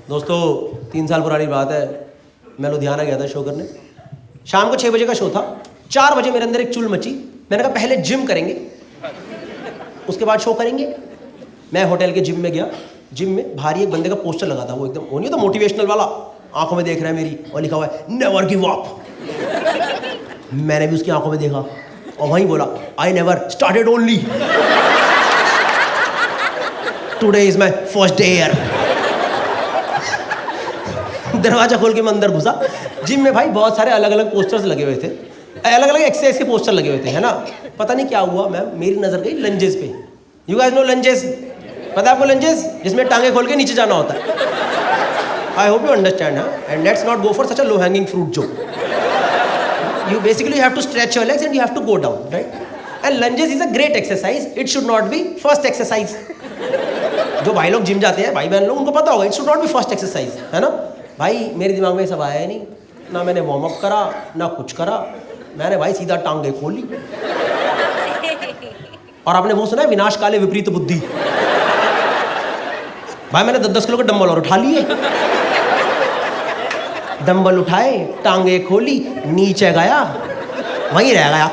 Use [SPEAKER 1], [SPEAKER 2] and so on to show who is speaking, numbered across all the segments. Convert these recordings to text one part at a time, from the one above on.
[SPEAKER 1] दोस्तों 3 साल पुरानी बात है, मैं लुधियाना गया था शो करने। शाम को 6 बजे का शो था। 4 बजे मेरे अंदर एक चुल मची। मैंने कहा पहले जिम करेंगे, उसके बाद शो करेंगे। मैं होटल के जिम में गया। जिम में भारी एक बंदे का पोस्टर लगा था, वो एकदम वो नहीं तो मोटिवेशनल वाला, आंखों में देख रहा है मेरी और लिखा हुआ है नेवर गिव अप। मैंने भी उसकी आंखों में देखा और वहीं बोला I never started only today is my first day here. दरवाजा खोल के मैं अंदर घुसा। जिम में भाई बहुत सारे अलग अलग पोस्टर्स लगे हुए थे, अलग अलग एक्सरसाइज के पोस्टर लगे हुए थे, है ना। पता नहीं क्या हुआ मैम, मेरी नजर गई लंजेस पे। You guys know lungs? पता है आपको लंजेस? जिसमें टांगे खोल के नीचे जाना होता है। I hope you understand. And let's not go for such a low hanging fruit जो you basically have to stretch your legs and you have to go down, right? And lunges is a great exercise. It should not be first exercise. जो भाई लोग gym जाते हैं, भाई बहन लोग, उनको पता होगा, it should not be first exercise, है ना। भाई मेरे दिमाग में सब आया नहीं, ना मैंने वार्म अप करा ना कुछ करा। मैंने भाई सीधा टांगे खोली। और आपने वो सुना है विनाश काले विपरीत बुद्धि? भाई मैंने 10-10 किलो के डंबल और उठा लिए। डंबल उठाए, टांगे खोली, नीचे गया, वहीं रह गया।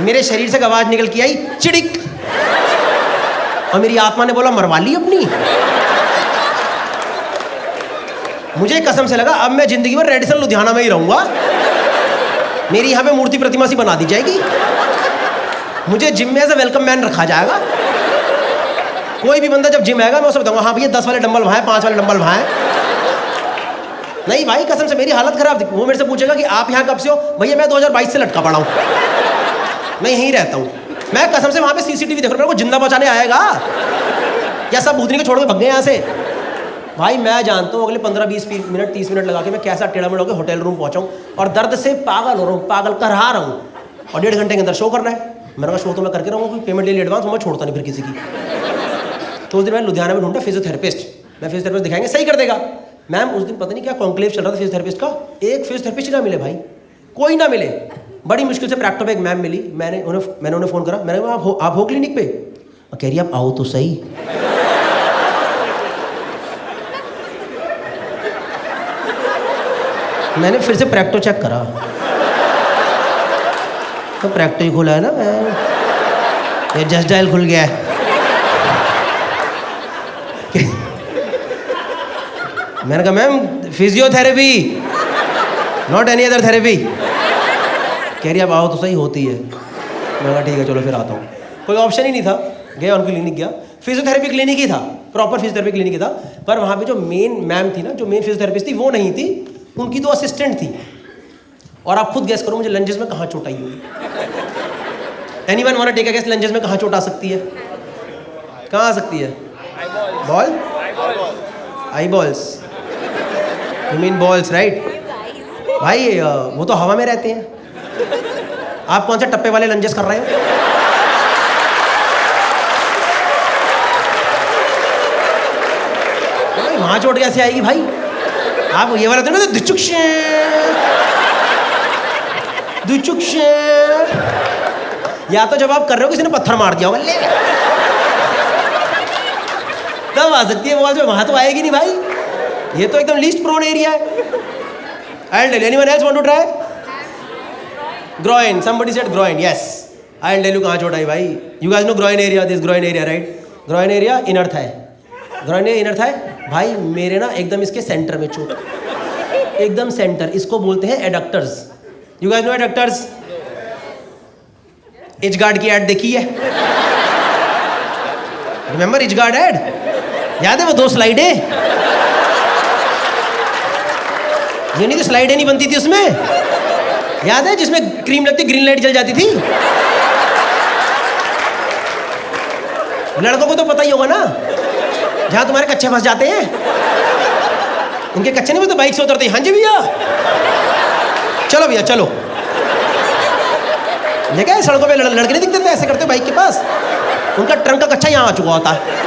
[SPEAKER 1] मेरे शरीर से आवाज निकल के आई चिड़िक, और मेरी आत्मा ने बोला मरवा ली अपनी। मुझे कसम से लगा अब मैं जिंदगी भर रेडिसन लुधियाना में ही रहूंगा। मेरी यहाँ पे मूर्ति प्रतिमा सी बना दी जाएगी, मुझे जिम में एज अ वेलकम मैन रखा जाएगा। कोई भी बंदा जब जिम आएगा मैं उसे बताऊंगा हाँ भैया 10 वाले डंबल वहाँ हैं, 5 वाले डंबल वहाँ हैं। नहीं भाई कसम से मेरी हालत खराब थी। वो मेरे से पूछेगा कि आप यहाँ कब से हो? भैया मैं 2022 से लटका पड़ा हूँ, मैं यहीं रहता हूँ। मैं कसम से वहाँ पे सीसीटीवी देख रहा हूँ, मेरे को जिंदा बचाने आएगा या सब भूतनी को छोड़ के भग गए यहाँ से। भाई मैं जानता हूँ अगले 15-20 मिनट 30 मिनट लगा के मैं कैसा टेढ़ा मेढ़ा होकर होटल रूम पहुँचाऊँ, और दर्द से पागल हो रहा हूँ, पागल करहा रहा हूँ। और 1.5 घंटे के अंदर शो करना है। मैंने कहा शो तो मैं करके रहूँगा, कोई पेमेंट ले ली एडवांस, मैं छोड़ता नहीं फिर किसी की। तो उस दिन मैं लुधियाना में ढूंढा फिजियोथेरेपिस्ट। मैं फिजियोथेरेपिस्ट दिखाएंगे सही कर देगा। मैम उस दिन पता नहीं क्या कॉन्क्लेव चल रहा था फिजियोथेरेपिस्ट का, एक फिजियोथेरेपिस्ट ना मिले भाई, कोई ना मिले। बड़ी मुश्किल से प्रैक्टो पे एक मैम मिली। मैंने उन्हें फ़ोन करा, मैंने कहा आप हो क्लिनिक पे? कह रही आप आओ तो सही। मैंने फिर से प्रैक्टो चेक करा तो प्रैक्टो ही खुला है ना, ये जस्ट डायल खुल गया है। मैंने कहा ma'am physiotherapy, not any other therapy. कह रही अब आओ तो सही होती है। मैंने कहा ठीक है चलो फिर आता हूँ। कोई ऑप्शन ही नहीं था, गया उनकी क्लिनिक गया। फिजियोथेरेपी क्लिनिक ही था, प्रॉपर फिजियोथेरेपी क्लिनिक ही था। पर वहाँ पे जो मेन मैम थी ना, जो मेन फिजियोथेरेपिस्ट थी वो नहीं थी, उनकी 2 असिस्टेंट थी। और आप खुद गेस करो मुझे लंजेस में कहाँ चोट आई होगी। Anyone want to take a guess lungs में कहाँ चोट आ सकती है? कहाँ आ सकती है? Ball, I balls, you mean balls right? भाई वो तो हवा में रहते हैं। आप कौन से टप्पे वाले लंजेस कर रहे हो? वहां चोट कैसे आएगी भाई? आप ये वाला तो दुचुक्ष दुचुक्ष, या तो जब आप कर रहे हो किसी ने पत्थर मार दिया होगा तब आ सकती है बॉल, जो वहां तो आएगी नहीं भाई। ये तो एकदम लीस्ट प्रोन एरिया है। I'll tell you. Anyone else want to try? Groin. Somebody said groin. Yes. I'll tell you कहाँ चोट आई भाई। You guys know groin area. This groin area, right? Groin area inner thigh. Groin area inner thigh. भाई मेरे ना एकदम इसके centre में चोट, एकदम सेंटर। इसको बोलते हैं एडक्टर्स। You guys know एडक्टर्स? इचगार्ड की ऐड देखी है? Remember Itchguard ad? याद है वो 2 स्लाइडें? ये नहीं तो स्लाइडें नहीं बनती थी उसमें, याद है? जिसमें क्रीम लगती ग्रीन लाइट जल जाती थी। लड़कों को तो पता ही होगा ना, जहां तुम्हारे कच्चे फंस जाते हैं। उनके कच्चे नहीं, वो तो बाइक से उतरते हैं। हाँ जी भैया चलो भैया चलो। देखा सड़कों पे लड़के नहीं दिखते थे ऐसे करते बाइक के पास, उनका ट्रंक का कच्चा यहाँ आ चुका होता है।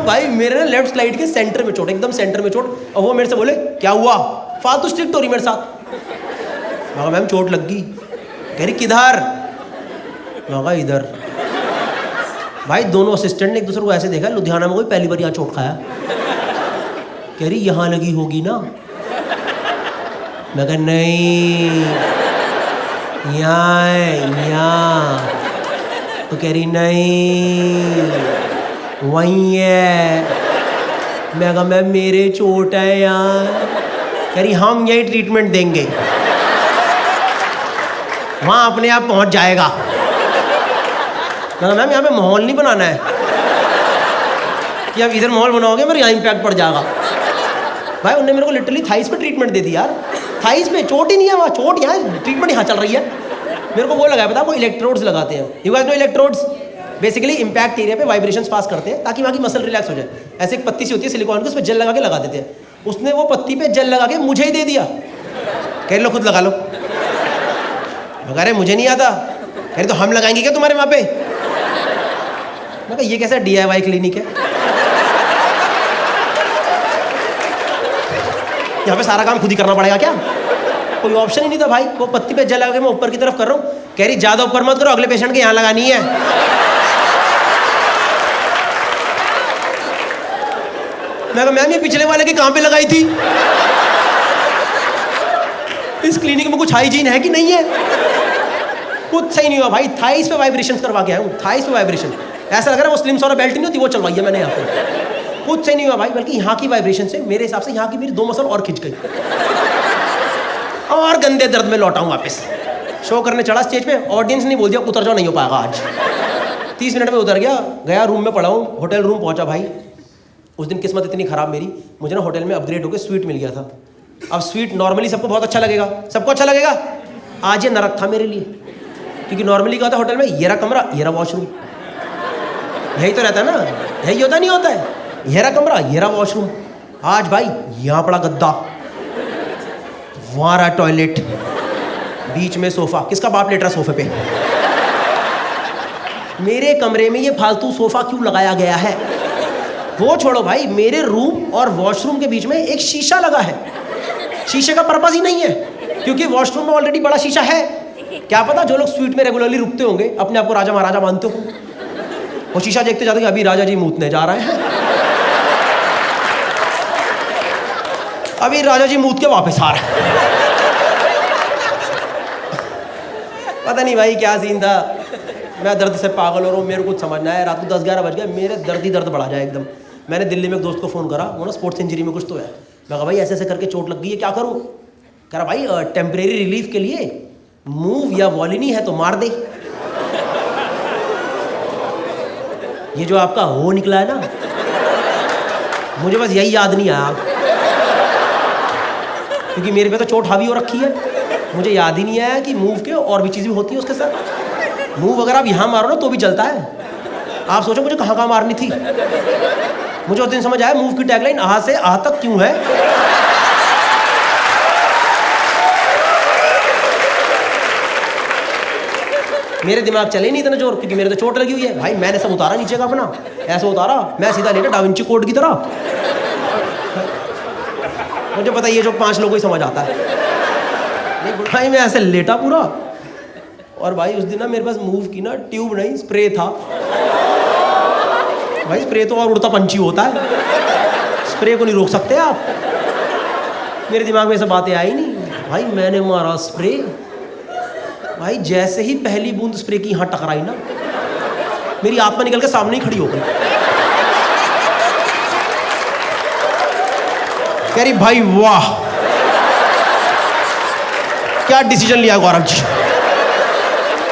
[SPEAKER 1] भाई मेरे ना लेफ्ट स्लाइड के सेंटर में चोट, एकदम सेंटर में चोट। और वो मेरे से बोले क्या हुआ? फालतू स्ट्रिक्ट हो रही मेरे साथ। मैं मैम चोट लग गई। कह रही किधर? मैं इधर। भाई दोनों असिस्टेंट ने एक दूसरे को ऐसे देखा, लुधियाना में कोई पहली बार यहाँ चोट खाया। कह रही यहाँ लगी होगी ना। मैं कहा नहीं, यहाँ है यहाँ। तो कह रही नहीं वहीं है। मैं कहा मैं मेरे चोट है यहाँ। कह रही हम यही ट्रीटमेंट देंगे, वहाँ अपने आप पहुँच जाएगा। मैं कहा मैम यहाँ पे माहौल नहीं बनाना है कि आप इधर माहौल बनाओगे मेरे यहाँ इम्पैक्ट पड़ जाएगा। भाई उन्होंने मेरे को लिटरली थाइस पे ट्रीटमेंट दे दी यार। थाइस पे चोट ही नहीं है वहाँ, चोट यहाँ, ट्रीटमेंट यहाँ चल रही है। मेरे को वो लगाया पता, वो इलेक्ट्रोड्स लगाते हैं। You guys know electrodes? Basically impact area पे वाइब्रेशंस पास करते हैं ताकि वहाँ की मसल रिलैक्स हो जाए। ऐसे एक पत्ती सी होती है सिलिकॉन की, उस पर जेल लगा के लगा देते हैं। उसने वो पत्ती पे जेल लगा के मुझे ही दे दिया। कह लो खुद लगा लो। मैं कह मुझे नहीं आता। कह रहे तो हम लगाएंगे क्या तुम्हारे वहाँ पे? मैं कहा ये कैसा DIY क्लिनिक है? यहाँ पे सारा काम खुद ही करना पड़ेगा क्या? कोई ऑप्शन ही नहीं था भाई। वो पत्ती पे जेल लगा के मैं ऊपर की तरफ कर रहा हूँ। कह रही ज्यादा ऊपर मत करो, अगले पेशेंट के यहाँ लगानी है। मैं कहा मैम ये पिछले वाले के कहाँ पे लगाई थी? इस क्लिनिक में कुछ हाइजीन है कि नहीं है? कुछ सही नहीं हुआ भाई। थाइस पे वाइब्रेशन करवा के आया हूँ, थाइस पे वाइब्रेशन। ऐसा लग रहा है वो स्लिम सोना बेल्ट नहीं होती, वो चलवाई है मैंने यहाँ पे। कुछ सही नहीं हुआ भाई, बल्कि यहाँ की वाइब्रेशन से मेरे हिसाब से यहाँ की मेरी 2 मसल और खिंच गई और गंदे दर्द में लौटा हूँ वापस। शो करने चढ़ा स्टेज पे, ऑडियंस ने बोल दिया उतर जाओ, नहीं हो पाएगा आज। 30 मिनट में उतर गया, गया रूम में पड़ा हूँ। होटल रूम पहुँचा भाई। उस दिन किस्मत इतनी ख़राब मेरी, मुझे ना होटल में अपग्रेड होकर स्वीट मिल गया था। अब स्वीट नॉर्मली सबको बहुत अच्छा लगेगा, सबको अच्छा लगेगा। आज ये नरक था मेरे लिए, क्योंकि नॉर्मली क्या होता है होटल में, ये रहा कमरा, ये रहा वॉशरूम। यही तो रहता है ना, यही होता नहीं होता है? ये रहा कमरा, ये रहा वॉशरूम। आज भाई यहाँ पड़ा गद्दा, वहाँ रहा टॉयलेट, बीच में सोफा। किसका बाप लेट रहा सोफे पे? मेरे कमरे में ये फालतू सोफा क्यों लगाया गया है? वो छोड़ो भाई, मेरे रूम और वॉशरूम के बीच में एक शीशा लगा है। शीशे का पर्पस ही नहीं है, क्योंकि वॉशरूम में ऑलरेडी बड़ा शीशा है। क्या पता जो लोग स्वीट में रेगुलरली रुकते होंगे, अपने आप को राजा महाराजा मानते हो, वो शीशा देखते जाते कि अभी राजा जी मूतने जा रहे हैं, अभी राजा जी मूत के वापस आ रहे हैं। पता नहीं भाई क्या सीन था। मैं दर्द से पागल हो रहा हूँ, मेरे को कुछ समझना है। रात को 10-11 बज गए, मेरे दर्द ही दर्द बढ़ा जाए एकदम। मैंने दिल्ली में एक दोस्त को फ़ोन करा, वो ना स्पोर्ट्स इंजरी में कुछ तो है। मैं कहा भाई ऐसे ऐसे करके चोट लग गई है, क्या करूँ? कह रहा भाई टेम्परेरी रिलीफ के लिए मूव या वॉलिनी है तो मार दे। ये जो आपका हो निकला है ना, मुझे बस यही याद नहीं आया, क्योंकि मेरे पे तो चोट हावी हो रखी है। मुझे याद ही नहीं आया कि मूव के और भी चीज़ भी होती है उसके साथ। मूव अगर आप यहाँ मारो ना तो भी जलता है। आप सोचो मुझे कहाँ कहाँ मारनी थी। मुझे उस दिन समझ आया मूव की टैगलाइन आहा से आह तक क्यों है। मेरे दिमाग चले नहीं इतना जोर, क्योंकि मेरे तो चोट लगी हुई है। भाई मैंने सब उतारा नीचे का अपना, ऐसा उतारा, मैं सीधा लेटा डाविंची कोड की तरह। मुझे पता ये जो 5 लोगों को ही समझ आता है। नहीं भाई मैं ऐसे लेटा पूरा, और भाई उस दिन ना मेरे पास मूव की ना ट्यूब नहीं, स्प्रे था। भाई स्प्रे तो और उड़ता पंछी होता है, स्प्रे को नहीं रोक सकते आप। मेरे दिमाग में ये सब बातें आई नहीं। भाई मैंने मारा स्प्रे, भाई जैसे ही पहली बूंद स्प्रे की यहाँ टकराई ना, मेरी आत्मा निकल के सामने ही खड़ी हो गई। कह रही भाई वाह क्या डिसीजन लिया गौरव जी,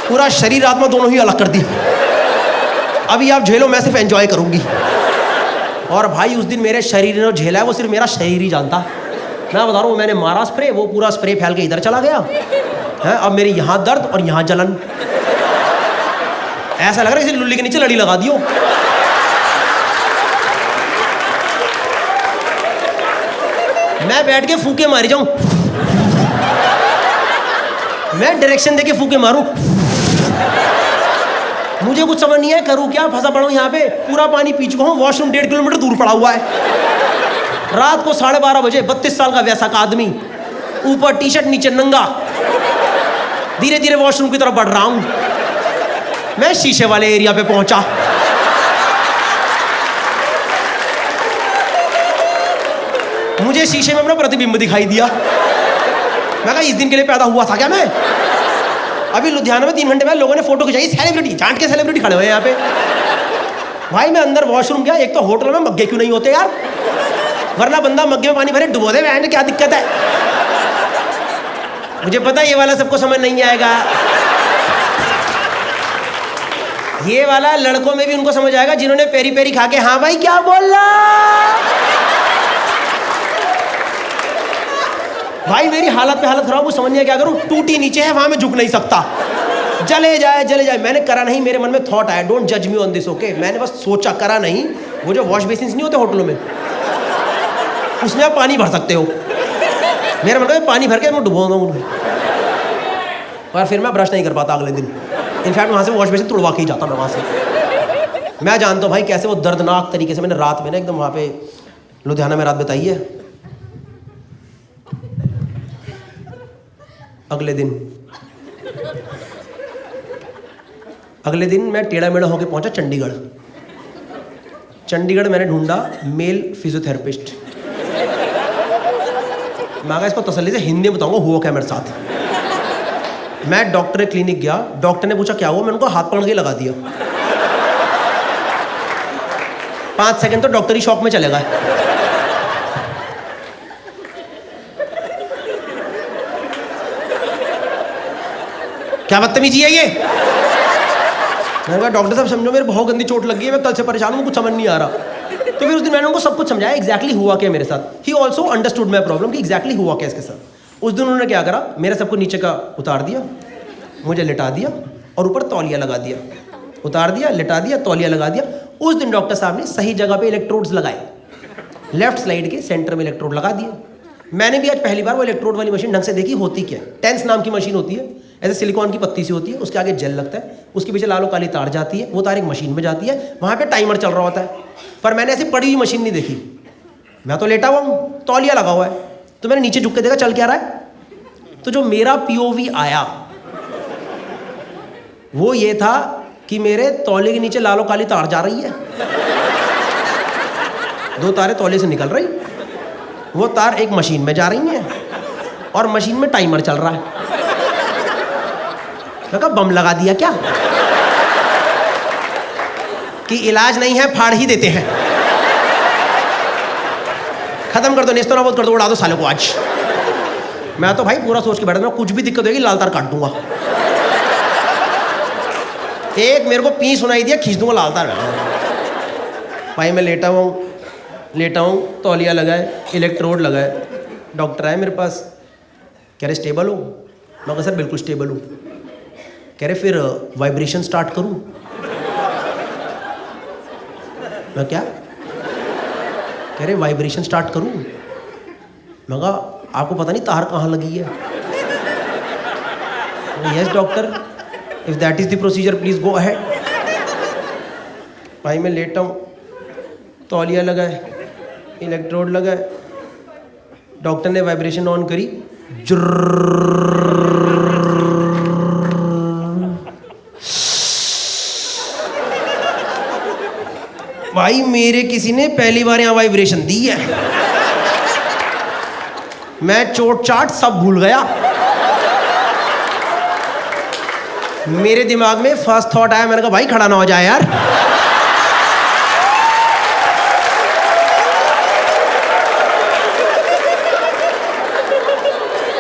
[SPEAKER 1] पूरा शरीर आत्मा दोनों ही अलग कर दी। अभी आप झेलो, मैं सिर्फ एंजॉय करूंगी। और भाई उस दिन मेरे शरीर ने जो झेला है वो सिर्फ मेरा शरीर ही जानता। मैं बता रहा हूँ, मैंने मारा स्प्रे, वो पूरा स्प्रे फैल के इधर चला गया है। अब मेरी यहाँ दर्द और यहाँ जलन, ऐसा लग रहा है किसी लुल्ली के नीचे लड़ी लगा दियो। मैं बैठ के फूके मारी जाऊं, मैं डायरेक्शन देके फूके मारूं, मुझे कुछ समझ नहीं है करूं क्या। फंसा पड़ा हूं यहाँ पे, पूरा पानी पी चुका हूं, वॉशरूम 1.5 किलोमीटर दूर पड़ा हुआ है। रात को 12:30 बजे 32 साल का वैसा का आदमी, ऊपर टी शर्ट नीचे नंगा, धीरे धीरे वॉशरूम की तरफ बढ़ रहा हूं। मैं शीशे वाले एरिया पे पहुंचा। मुझे शीशे में अपना प्रतिबिंब दिखाई दिया। मैं कहा इस दिन के लिए पैदा हुआ था क्या मैं? अभी लुधियाना में 3 घंटे बाद लोगों ने फोटो खिंचाई, सेलिब्रिटी, जान के सेलिब्रिटी खड़े हुए हैं यहाँ पे। भाई मैं अंदर वॉशरूम गया, एक तो होटल में मग्गे क्यों नहीं होते यार, वरना बंदा मग्गे में पानी भरे डुबो दे, बहन क्या दिक्कत है। मुझे पता है ये वाला सबको समझ नहीं आएगा, ये वाला लड़कों में भी उनको समझ आएगा जिन्होंने पेरी पेरी खा के हाँ भाई क्या बोल रहा। भाई मेरी हालत पे हालत खराब, वो समझ नहीं क्या करूं, टूटी नीचे है, वहां मैं झुक नहीं सकता, जले जाए। मैंने करा नहीं, मेरे मन में थॉट आया, डोंट जज मी ऑन दिस ओके। मैंने बस सोचा, करा नहीं। वो जो वॉश बेसिन नहीं होते होटलों में, उसमें आप पानी भर सकते हो। मेरा मन में पानी भर के मैं डुबोऊंगा उनको, और फिर मैं ब्रश नहीं कर पाता अगले दिन। इनफैक्ट वहाँ से वॉश बेसिन तुड़वा के ही जाता मैं वहाँ से। मैं जानता हूँ भाई कैसे वो दर्दनाक तरीके से मैंने रात में ना एकदम वहाँ पे लुधियाना में रात बिताई है। अगले दिन मैं टेढ़ा मेढ़ा होकर पहुंचा चंडीगढ़ मैंने ढूंढा मेल फिजियोथेरेपिस्ट। मैं इसको तसल्ली से हिंदी में बताऊंगा हुआ क्या मेरे साथ। मैं डॉक्टर के क्लिनिक गया, डॉक्टर ने पूछा क्या हुआ, मैंने उनको हाथ पकड़ के लगा दिया। 5 सेकंड तो डॉक्टरी शॉक में चले गए। क्या बदतमीजी है ये। मैंने कहा डॉक्टर साहब समझो मेरे बहुत गंदी चोट लगी है, मैं कल से परेशान हूँ, कुछ समझ नहीं आ रहा। तो फिर उस दिन मैंने उनको सब कुछ समझाया एग्जैक्टली हुआ क्या मेरे साथ। He also understood my problem कि एग्जैक्टली हुआ क्या इसके साथ। उस दिन उन्होंने क्या करा, मेरा सब कुछ नीचे का उतार दिया, मुझे लिटा दिया और ऊपर तौलिया लगा दिया। उतार दिया, लिटा दिया, तौलिया लगा दिया। उस दिन डॉक्टर साहब ने सही जगह पे इलेक्ट्रोड्स लगाए, लेफ्ट स्लाइड के सेंटर में इलेक्ट्रोड लगा दिए। मैंने भी आज पहली बार वो इलेक्ट्रोड वाली मशीन ढंग से देखी होती क्या है। टेंस नाम की मशीन होती है, ऐसे सिलिकॉन की पत्ती सी होती है, उसके आगे जेल लगता है, उसके पीछे लालो काली तार जाती है, वो तार एक मशीन में जाती है, वहाँ पे टाइमर चल रहा होता है। पर मैंने ऐसी पड़ी हुई मशीन नहीं देखी, मैं तो लेटा हुआ हूँ, तौलिया लगा हुआ है। तो मैंने नीचे झुक के देखा चल क्या रहा है। तो जो मेरा पीओवी आया वो ये था कि मेरे तौलिए के नीचे लालो काली तार जा रही है, 2 तारें तौलिए से निकल रही, वो तार एक मशीन में जा रही है और मशीन में टाइमर चल रहा है। मैं कहा बम लगा दिया क्या कि इलाज नहीं है फाड़ ही देते हैं, खत्म कर दो, नेस्तो ना बहुत कर दो, उड़ा दो सालों को आज। मैं तो भाई पूरा सोच के बैठा था, कुछ भी दिक्कत होगी लाल तार काट दूंगा। एक मेरे को पी सुनाई दिया, खींच दूंगा लाल तार। भाई मैं लेटा हूँ, तौलिया लगाए, इलेक्ट्रोड लगाए। डॉक्टर आए मेरे पास, कह रहे स्टेबल हो। मैं कहा सर बिल्कुल स्टेबल हूँ। कह रहे फिर वाइब्रेशन स्टार्ट करूँ। मैं क्या? कह रहे वाइब्रेशन स्टार्ट करूँ। मैं कहा आपको पता नहीं तार कहाँ लगी है। Yes doctor, if that is the procedure please go ahead. भाई मैं लेटा हूँ, तौलिया लगाए, इलेक्ट्रोड लगाए, डॉक्टर ने वाइब्रेशन ऑन करी, भाई मेरे किसी ने पहली बार यहाँ वाइब्रेशन दी है। मैं चोट चाट सब भूल गया। मेरे दिमाग में फर्स्ट थॉट आया, मैंने कहा भाई खड़ा ना हो जाए यार।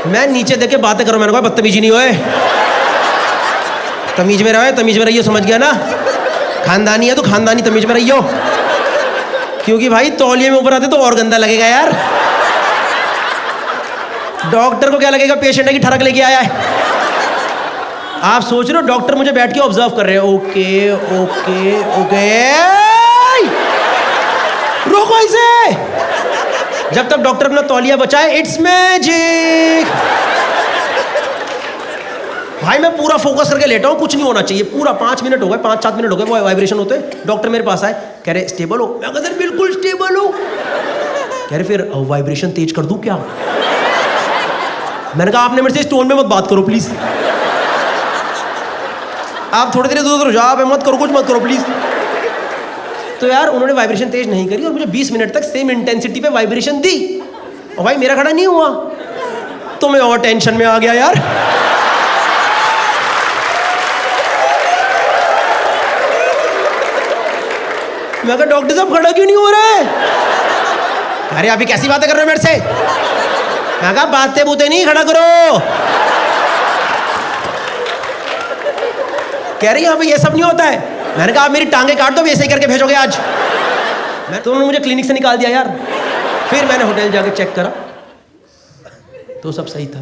[SPEAKER 1] मैं नीचे देख के बातें करो, मैंने कहा बदतमीजी नहीं होए, तमीज में रहो, तमीज में रहियो, समझ गया ना। खानदानी है तो खानदानी तमीज में रहियो, क्योंकि भाई तौलिए में ऊपर आते तो और गंदा लगेगा यार। डॉक्टर को क्या लगेगा पेशेंट है कि ठरक लेके आया है। आप सोच रहे हो डॉक्टर मुझे बैठ के ऑब्जर्व कर रहे हैं, ओके ओके ओके, रोको इसे। जब तक डॉक्टर अपना तौलिया बचाए, इट्स मैजिक। भाई मैं पूरा फोकस करके लेटा हूँ, कुछ नहीं होना चाहिए। पूरा 5 मिनट हो गए, 5-7 मिनट हो गए, वो वाइब्रेशन होते। डॉक्टर मेरे पास आए, कह रहे स्टेबल हो। मैं कहा सर बिल्कुल स्टेबल हो। कह रहे फिर वाइब्रेशन तेज कर दूं क्या। मैंने कहा आपने मेरे से टोन में मत बात करो प्लीज, आप थोड़ी देर दूर हो जाओ, आप मत करो, कुछ मत करो प्लीज। तो यार उन्होंने वाइब्रेशन तेज नहीं करी और मुझे 20 मिनट तक सेम इंटेंसिटी पे वाइब्रेशन दी। और भाई मेरा खड़ा नहीं हुआ तो मैं और टेंशन में आ गया यार। मैं कहा डॉक्टर साहब खड़ा क्यों नहीं हो रहा है? अरे अभी कैसी बातें कर रहे हो मेरे से? मैं कहा बातें बूते नहीं, खड़ा करो। कह रही यहाँ पे ये सब नहीं होता है। मैंने कहा आप मेरी टांगे काट दो, ऐसे ही करके भेजोगे आज। तो उन्होंने मुझे क्लिनिक से निकाल दिया यार। फिर मैंने होटल जाके चेक करा तो सब सही था।